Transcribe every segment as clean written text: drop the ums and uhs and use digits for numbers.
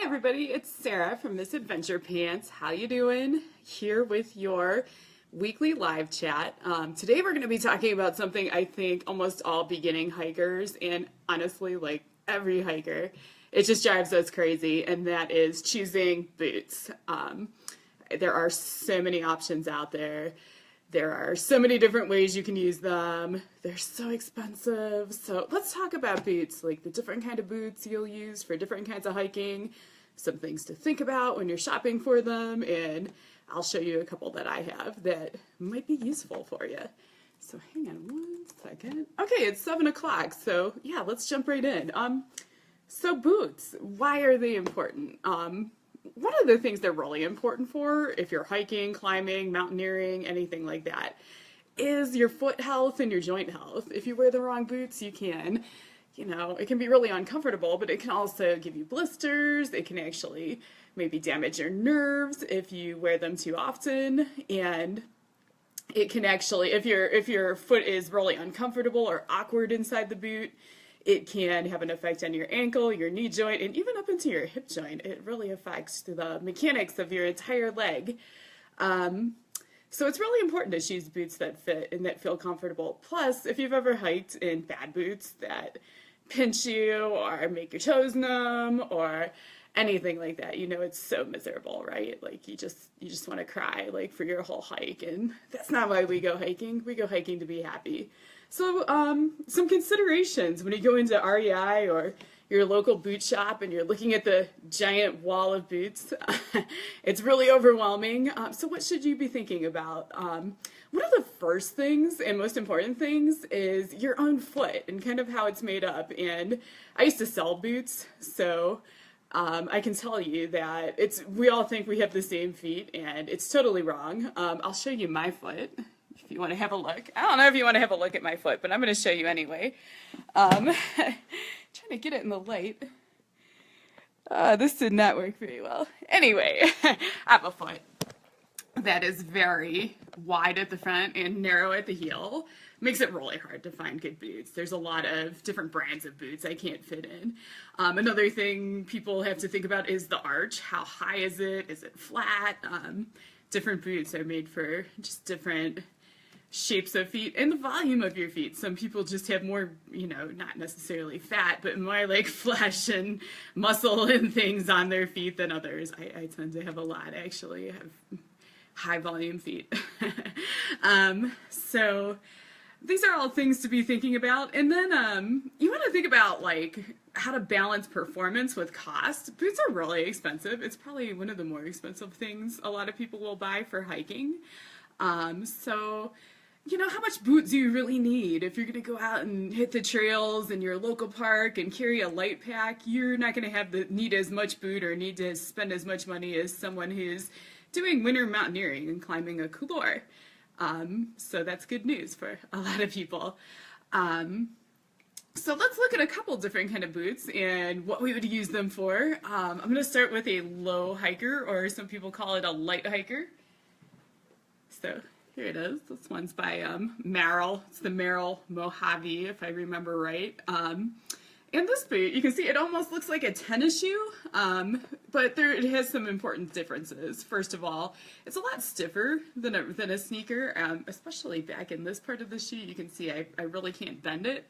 everybody, it's Sarah from Miss Adventure Pants. How you doing? Here with your weekly live chat. Today we're going to be talking about something I think almost all beginning hikers, and honestly like every hiker, it just drives us crazy, and that is choosing boots. There are so many options out there. There are so many different ways you can use them. They're so expensive. So let's talk about boots, like the different kind of boots you'll use for different kinds of hiking, some things to think about when you're shopping for them, and I'll show you a couple that I have that might be useful for you. So hang on one second. Okay, it's 7 o'clock, so yeah, let's jump right in. So boots, why are they important? One of the things they're really important for, if you're hiking, climbing, mountaineering, anything like that, is your foot health and your joint health. If you wear the wrong boots, it can be really uncomfortable, but it can also give you blisters. It can actually maybe damage your nerves if you wear them too often. And it can actually, if your foot is really uncomfortable or awkward inside the boot, it can have an effect on your ankle, your knee joint, and even up into your hip joint. It really affects the mechanics of your entire leg. So it's really important to choose boots that fit and that feel comfortable. Plus, if you've ever hiked in bad boots that pinch you or make your toes numb or anything like that, it's so miserable, right? Like you just want to cry like for your whole hike, and that's not why we go hiking. We go hiking to be happy. So some considerations when you go into REI or your local boot shop and you're looking at the giant wall of boots. It's really overwhelming. So what should you be thinking about? One of the first things and most important things is your own foot and kind of how it's made up. And I used to sell boots, so I can tell you that we all think we have the same feet, and it's totally wrong. I'll show you my foot if you want to have a look. I don't know if you want to have a look at my foot, but I'm going to show you anyway. Trying to get it in the light. This did not work very well. Anyway, I have a foot that is very wide at the front and narrow at the heel. Makes it really hard to find good boots. There's a lot of different brands of boots I can't fit in. Another thing people have to think about is the arch. How high is it? Is it flat? Different boots are made for just different shapes of feet and the volume of your feet. Some people just have more, not necessarily fat, but more like flesh and muscle and things on their feet than others. I tend to have a lot, actually. I have high volume feet. So these are all things to be thinking about. And then you want to think about like how to balance performance with cost. Boots are really expensive. It's probably one of the more expensive things a lot of people will buy for hiking. So how much boot do you really need? If you're going to go out and hit the trails in your local park and carry a light pack, you're not going to need as much boot or need to spend as much money as someone who's doing winter mountaineering and climbing a couloir. So that's good news for a lot of people. So let's look at a couple different kind of boots and what we would use them for. I'm going to start with a low hiker, or some people call it a light hiker. So here it is. This one's by Merrell. It's the Merrell Mojave, if I remember right. And this boot, you can see it almost looks like a tennis shoe, but it has some important differences. First of all, it's a lot stiffer than a sneaker, especially back in this part of the shoe. You can see I really can't bend it.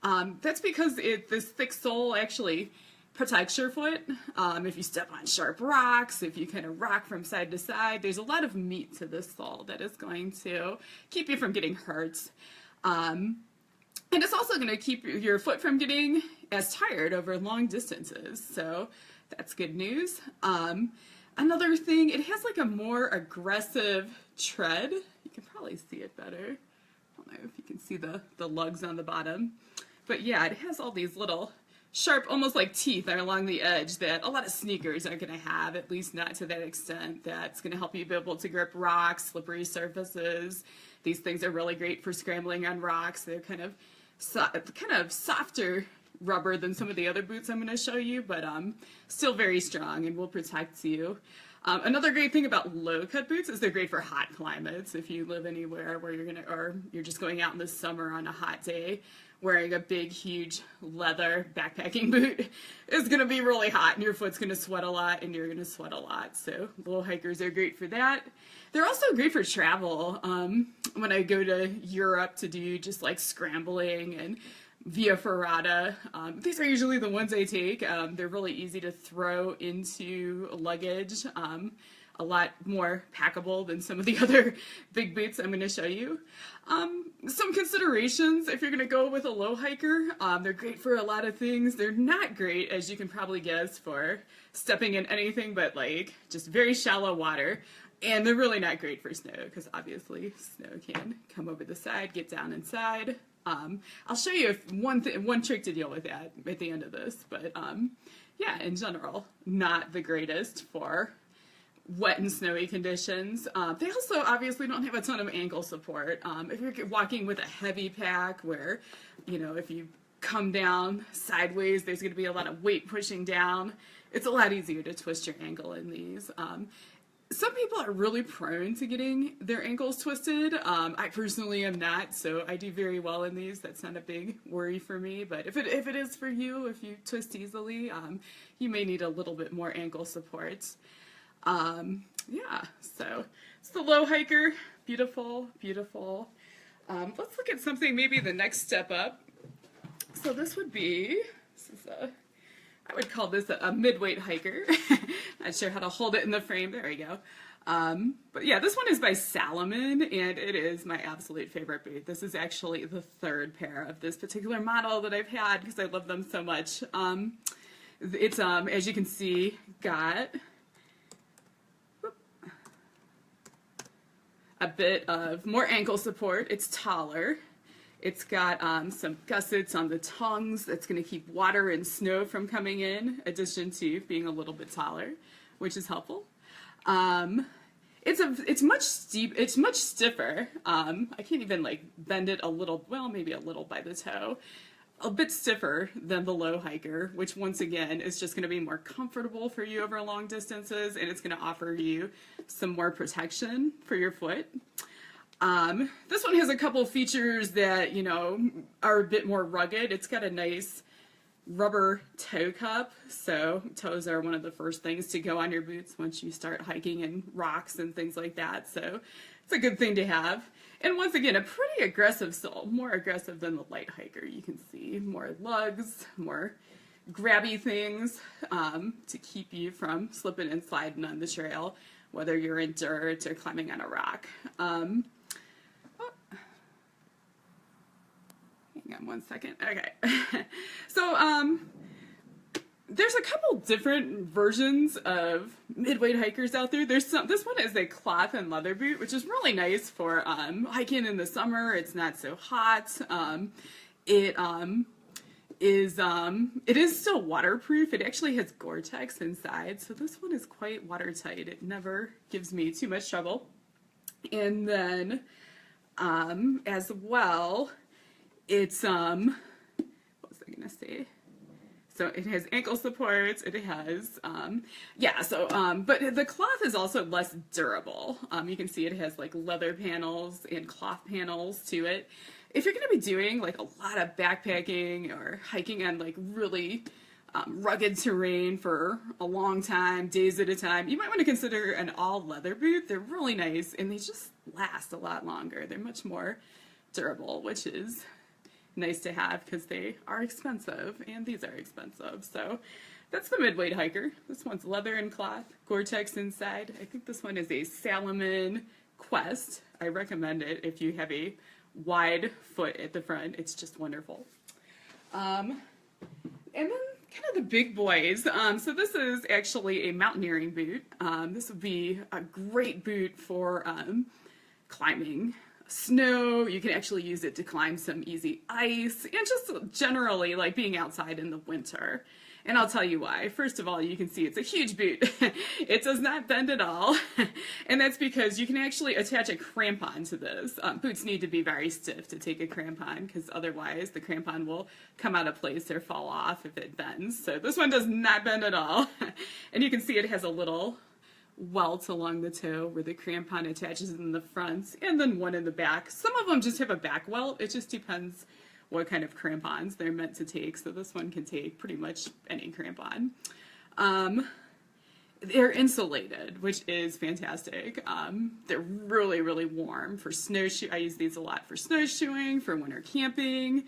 That's because this thick sole actually protects your foot. If you step on sharp rocks, if you kind of rock from side to side, there's a lot of meat to this sole that is going to keep you from getting hurt. And it's also going to keep your foot from getting as tired over long distances. So that's good news. Another thing, it has like a more aggressive tread. You can probably see it better. I don't know if you can see the lugs on the bottom. But yeah, it has all these little sharp, almost like teeth along the edge that a lot of sneakers aren't going to have, at least not to that extent. That's going to help you be able to grip rocks, slippery surfaces. These things are really great for scrambling on rocks. They're kind of softer rubber than some of the other boots I'm going to show you, but still very strong and will protect you. Another great thing about low-cut boots is they're great for hot climates. If you live anywhere where you're just going out in the summer on a hot day, wearing a big, huge leather backpacking boot is going to be really hot and your foot's going to sweat a lot and you're going to sweat a lot. So low hikers are great for that. They're also great for travel. When I go to Europe to do just like scrambling and via ferrata, these are usually the ones I take. They're really easy to throw into luggage. A lot more packable than some of the other big boots I'm going to show you. Some considerations if you're going to go with a low hiker. They're great for a lot of things. They're not great, as you can probably guess, for stepping in anything but like just very shallow water. And they're really not great for snow because obviously snow can come over the side, get down inside. I'll show you one trick to deal with that at the end of this. But yeah, in general, not the greatest for wet and snowy conditions. They also obviously don't have a ton of ankle support. If you're walking with a heavy pack where, you know, if you come down sideways, there's going to be a lot of weight pushing down. It's a lot easier to twist your ankle in these. Some people are really prone to getting their ankles twisted. I personally am not, so I do very well in these. That's not a big worry for me, but if it is for you, if you twist easily, you may need a little bit more ankle support. Yeah, so it's the low hiker. Beautiful, beautiful. Let's look at something, maybe the next step up. So this would be, I would call this a mid-weight hiker. Not sure how to hold it in the frame. There we go. But yeah, this one is by Salomon, and it is my absolute favorite boot. This is actually the third pair of this particular model that I've had because I love them so much. It's, as you can see, got a bit of more ankle support. It's taller. It's got some gussets on the tongues that's going to keep water and snow from coming in addition to being a little bit taller, which is helpful. It's much stiffer. I can't even like bend it a little, well, maybe a little by the toe. A bit stiffer than the low hiker, which once again is just going to be more comfortable for you over long distances, and it's going to offer you some more protection for your foot. This one has a couple features that, you know, are a bit more rugged. It's got a nice rubber toe cup, so toes are one of the first things to go on your boots once you start hiking in rocks and things like that, so it's a good thing to have. And once again, a pretty aggressive sole, more aggressive than the light hiker. You can see more lugs, more grabby things to keep you from slipping and sliding on the trail, whether you're in dirt or climbing on a rock. Hang on one second. Okay. So there's a couple different versions of mid-weight hikers out there. This one is a cloth and leather boot, which is really nice for hiking in the summer. It's not so hot. It is still waterproof. It actually has Gore-Tex inside, so this one is quite watertight. It never gives me too much trouble. And then as well, it's what was I gonna say? So it has ankle supports, it has, yeah, so, but the cloth is also less durable. You can see it has like leather panels and cloth panels to it. If you're gonna be doing like a lot of backpacking or hiking on like really rugged terrain for a long time, days at a time, you might want to consider an all leather boot. They're really nice and they just last a lot longer. They're much more durable, which is nice to have because they are expensive, and these are expensive. So that's the mid-weight hiker. This one's leather and cloth, Gore-Tex inside. I think this one is a Salomon Quest. I recommend it if you have a wide foot at the front. It's just wonderful. And then kind of the big boys. So this is actually a mountaineering boot. This would be a great boot for climbing snow. You can actually use it to climb some easy ice and just generally like being outside in the winter. And I'll tell you why. First of all, you can see it's a huge boot. It does not bend at all. And that's because you can actually attach a crampon to this. Boots need to be very stiff to take a crampon because otherwise the crampon will come out of place or fall off if it bends. So this one does not bend at all. And you can see it has a little welt along the toe where the crampon attaches in the front and then one in the back. Some of them just have a back welt. It just depends what kind of crampons they're meant to take. So this one can take pretty much any crampon. They're insulated, which is fantastic. They're really, really warm for snowshoe. I use these a lot for snowshoeing, for winter camping,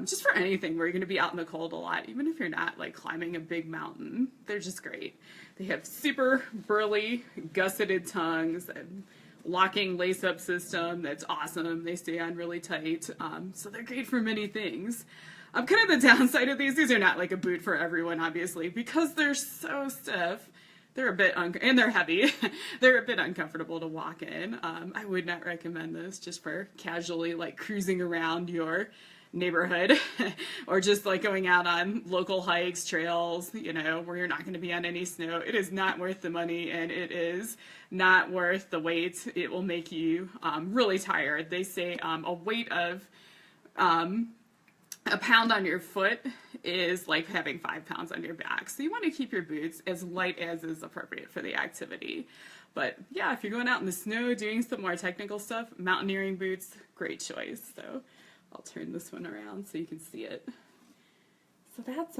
just for anything where you're going to be out in the cold a lot, even if you're not like climbing a big mountain. They're just great. They have super burly, gusseted tongues, and locking lace-up system that's awesome. They stay on really tight, so they're great for many things. Kind of the downside of these are not like a boot for everyone, obviously, because they're so stiff. They're a bit, and they're heavy. They're a bit uncomfortable to walk in. I would not recommend this just for casually like cruising around your neighborhood or just like going out on local hikes, trails, you know, where you're not going to be on any snow. It is not worth the money, and it is not worth the weight. It will make you really tired. They say a weight of a pound on your foot is like having 5 pounds on your back. So you want to keep your boots as light as is appropriate for the activity. But yeah, if you're going out in the snow doing some more technical stuff, mountaineering boots, great choice. So I'll turn this one around so you can see it. So that's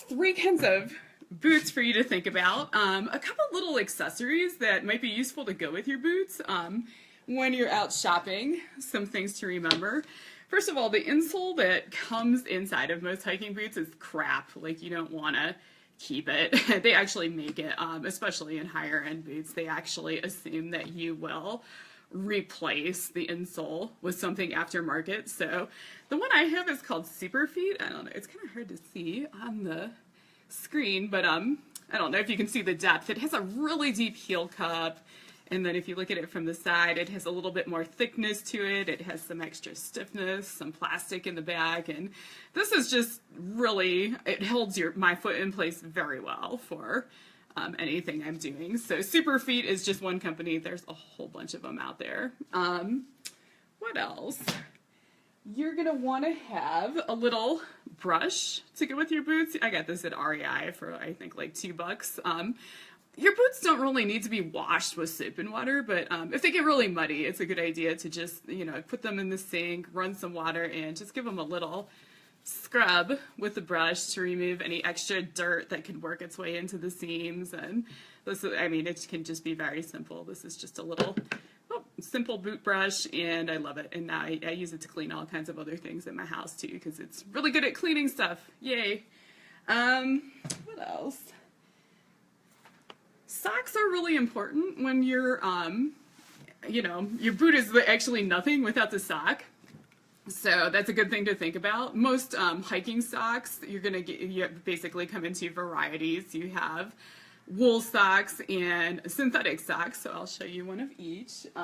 3 kinds of boots for you to think about. A couple little accessories that might be useful to go with your boots when you're out shopping. Some things to remember. First of all, the insole that comes inside of most hiking boots is crap. Like, you don't want to keep it. They actually make it, especially in higher end boots, they actually assume that you will replace the insole with something aftermarket. So the one I have is called Superfeet. I don't know, it's kind of hard to see on the screen, but I don't know if you can see the depth. It has a really deep heel cup. And then if you look at it from the side, it has a little bit more thickness to it. It has some extra stiffness, some plastic in the back. And this is just really, it holds my foot in place very well for anything I'm doing. So Superfeet is just one company. There's a whole bunch of them out there. What else? You're going to want to have a little brush to go with your boots. I got this at REI for, I think, like $2. Your boots don't really need to be washed with soap and water, but if they get really muddy, it's a good idea to just, you know, put them in the sink, run some water in, just give them a little scrub with the brush to remove any extra dirt that could work its way into the seams. And this, I mean, it can just be very simple. This is just a little simple boot brush, and I love it. And now I use it to clean all kinds of other things in my house too, because it's really good at cleaning stuff. Yay. What else? Socks are really important when you're, you know, your boot is actually nothing without the sock. So that's a good thing to think about. Most hiking socks, you're going to get, you basically come into varieties. You have wool socks and synthetic socks. So I'll show you one of each. Oh,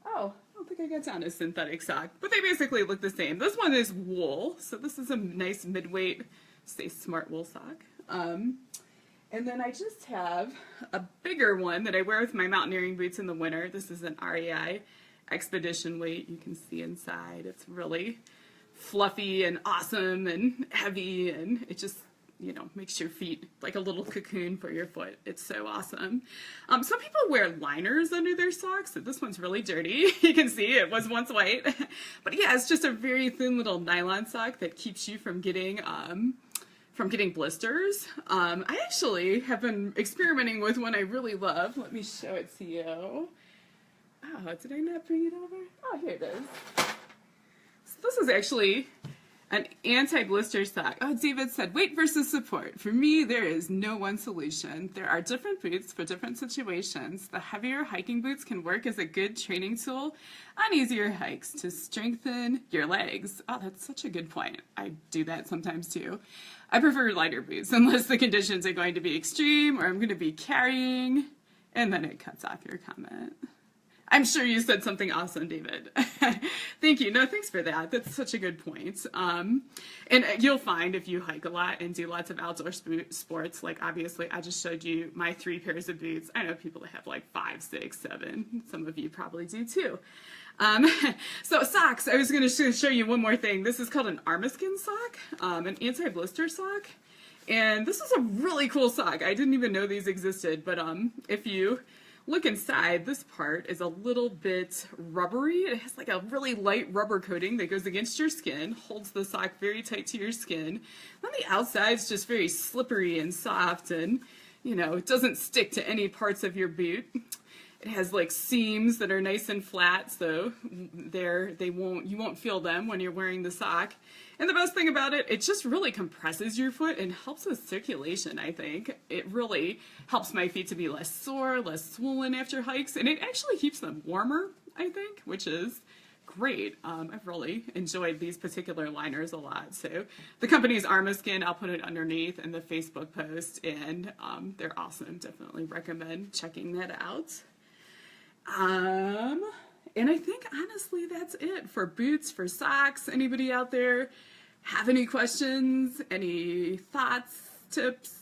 I don't think I got down a synthetic sock, but they basically look the same. This one is wool. So this is a nice mid-weight, stay smart wool sock. And then I just have a bigger one that I wear with my mountaineering boots in the winter. This is an REI Expedition weight. You can see inside. It's really fluffy and awesome and heavy, and it just, you know, makes your feet like a little cocoon for your foot. It's so awesome. Some people wear liners under their socks. So this one's really dirty. You can see it was once white. But yeah, it's just a very thin little nylon sock that keeps you from getting blisters. I actually have been experimenting with one I really love. Let me show it to you. Oh, did I not bring it over? Oh, here it is. So this is actually an anti-blister sock. Oh, David said, weight versus support. For me, there is no one solution. There are different boots for different situations. The heavier hiking boots can work as a good training tool on easier hikes to strengthen your legs. Oh, that's such a good point. I do that sometimes too. I prefer lighter boots unless the conditions are going to be extreme or I'm going to be carrying, and then it cuts off your comment. I'm sure you said something awesome, David. Thank you. No, thanks for that. That's such a good point. And you'll find if you hike a lot and do lots of outdoor sports, like obviously I just showed you my 3 pairs of boots. I know people that have like 5, 6, 7. Some of you probably do too. So socks, I was going to show you one more thing. This is called an Armiskin sock, an anti-blister sock. And this is a really cool sock. I didn't even know these existed, but if you look inside, this part is a little bit rubbery. It has like a really light rubber coating that goes against your skin, holds the sock very tight to your skin. On the outside, it's just very slippery and soft, and you know, it doesn't stick to any parts of your boot. It has like seams that are nice and flat, so you won't feel them when you're wearing the sock. And the best thing about it, it just really compresses your foot and helps with circulation, I think. It really helps my feet to be less sore, less swollen after hikes, and it actually keeps them warmer, I think, which is great. I've really enjoyed these particular liners a lot. So the company's Armaskin, I'll put it underneath in the Facebook post, and they're awesome. Definitely recommend checking that out. And I think honestly that's it for boots, for socks. Anybody out there have any questions, any thoughts, tips?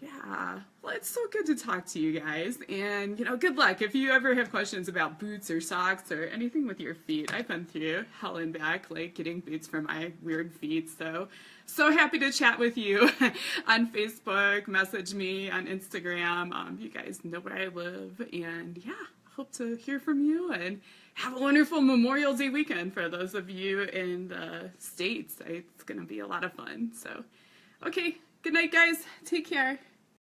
Yeah, well, it's so good to talk to you guys, and you know, good luck if you ever have questions about boots or socks or anything with your feet. I've been through hell and back, like getting boots for my weird feet, so happy to chat with you on Facebook, message me on Instagram. You guys know where I live, and yeah, hope to hear from you, and have a wonderful Memorial Day weekend for those of you in the States. It's gonna be a lot of fun. So, okay, good night guys, take care.